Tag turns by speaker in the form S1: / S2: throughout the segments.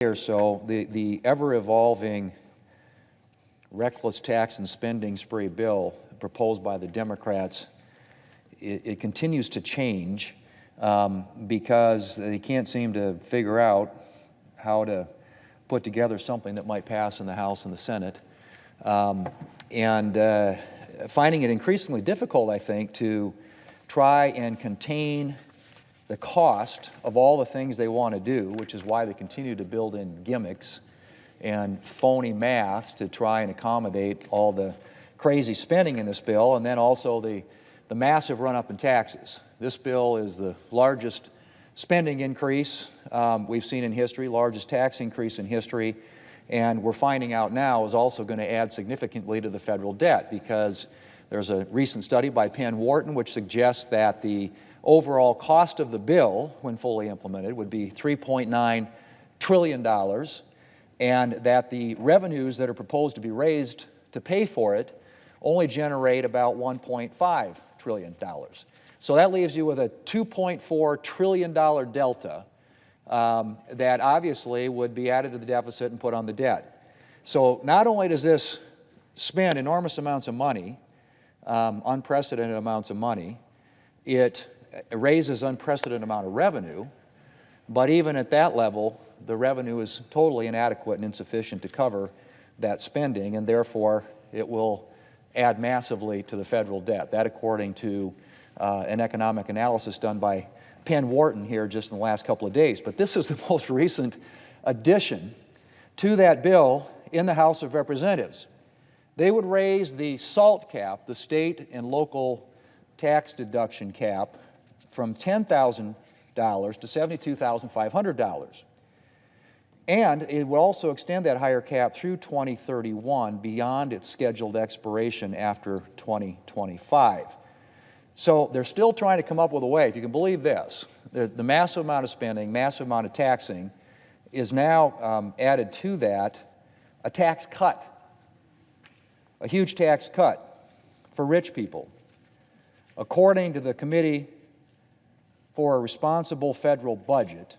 S1: or so, the ever-evolving reckless tax and spending spree bill proposed by the Democrats, it continues to change because they can't seem to figure out how to put together something that might pass in the House and the Senate, and finding it increasingly difficult, I think, to try and contain the cost of all the things they want to do, which is why they continue to build in gimmicks and phony math to try and accommodate all the crazy spending in this bill, and then also the massive run-up in taxes. This bill is the largest spending increase we've seen in history, largest tax increase in history, and we're finding out now is also going to add significantly to the federal debt, because there's a recent study by Penn Wharton which suggests that the overall cost of the bill, when fully implemented, would be $3.9 trillion, and that the revenues that are proposed to be raised to pay for it only generate about $1.5 trillion. So that leaves you with a $2.4 trillion delta that obviously would be added to the deficit and put on the debt. So not only does this spend enormous amounts of money, unprecedented amounts of money, it raises unprecedented amount of revenue, but even at that level, the revenue is totally inadequate and insufficient to cover that spending, and therefore it will add massively to the federal debt. That, according to an economic analysis done by Penn Wharton here just in the last couple of days. But this is the most recent addition to that bill in the House of Representatives. They would raise the SALT cap, the state and local tax deduction cap, from $10,000 to $72,500. And it will also extend that higher cap through 2031 beyond its scheduled expiration after 2025. So they're still trying to come up with a way, if you can believe this, the massive amount of spending, massive amount of taxing is now added to that a tax cut, a huge tax cut for rich people. According to the Committee for a Responsible Federal Budget,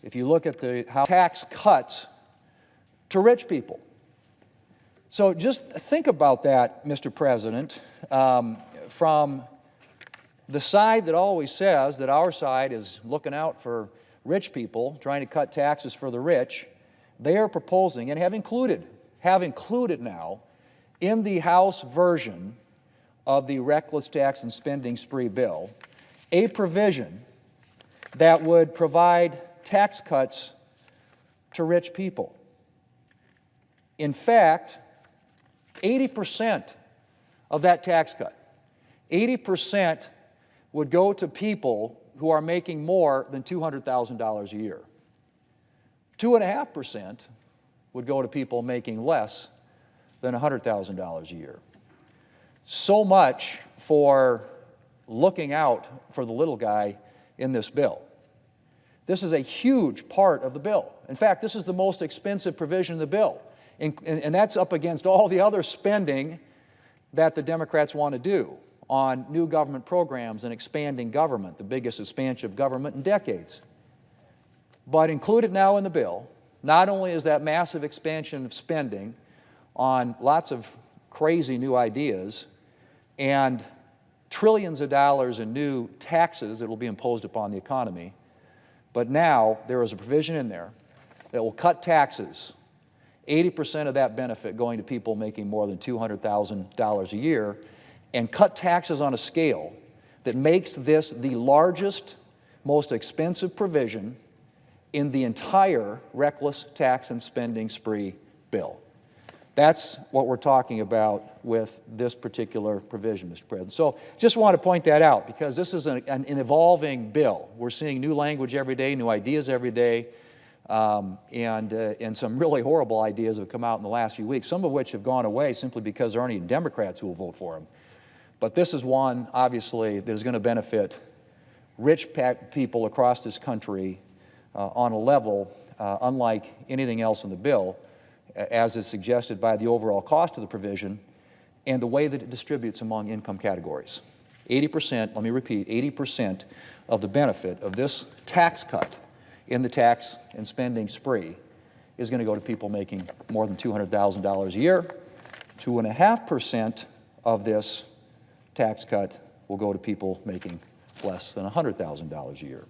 S1: if you look at how tax cuts to rich people. So just think about that, Mr. President, from the side that always says that our side is looking out for rich people, trying to cut taxes for the rich. They are proposing and have included now in the House version of the reckless tax and spending spree bill a provision that would provide tax cuts to rich people. In fact, 80% of that tax cut, 80% would go to people who are making more than $200,000 a year. 2.5% would go to people making less than $100,000 a year. So much for looking out for the little guy in this bill. This is a huge part of the bill. In fact, this is the most expensive provision in the bill, and that's up against all the other spending that the Democrats want to do on new government programs and expanding government, the biggest expansion of government in decades. But included now in the bill, not only is that massive expansion of spending on lots of crazy new ideas and trillions of dollars in new taxes that will be imposed upon the economy, but now there is a provision in there that will cut taxes, 80% of that benefit going to people making more than $200,000 a year, and cut taxes on a scale that makes this the largest, most expensive provision in the entire reckless tax and spending spree bill. That's what we're talking about with this particular provision, Mr. President. So just want to point that out, because this is an evolving bill. We're seeing new language every day, new ideas every day, and some really horrible ideas have come out in the last few weeks, some of which have gone away simply because there aren't even Democrats who will vote for them. But this is one, obviously, that is going to benefit rich people across this country on a level unlike anything else in the bill, as is suggested by the overall cost of the provision and the way that it distributes among income categories. 80%, let me repeat, 80% of the benefit of this tax cut in the tax and spending spree is going to go to people making more than $200,000 a year. 2.5% of this tax cut will go to people making less than $100,000 a year.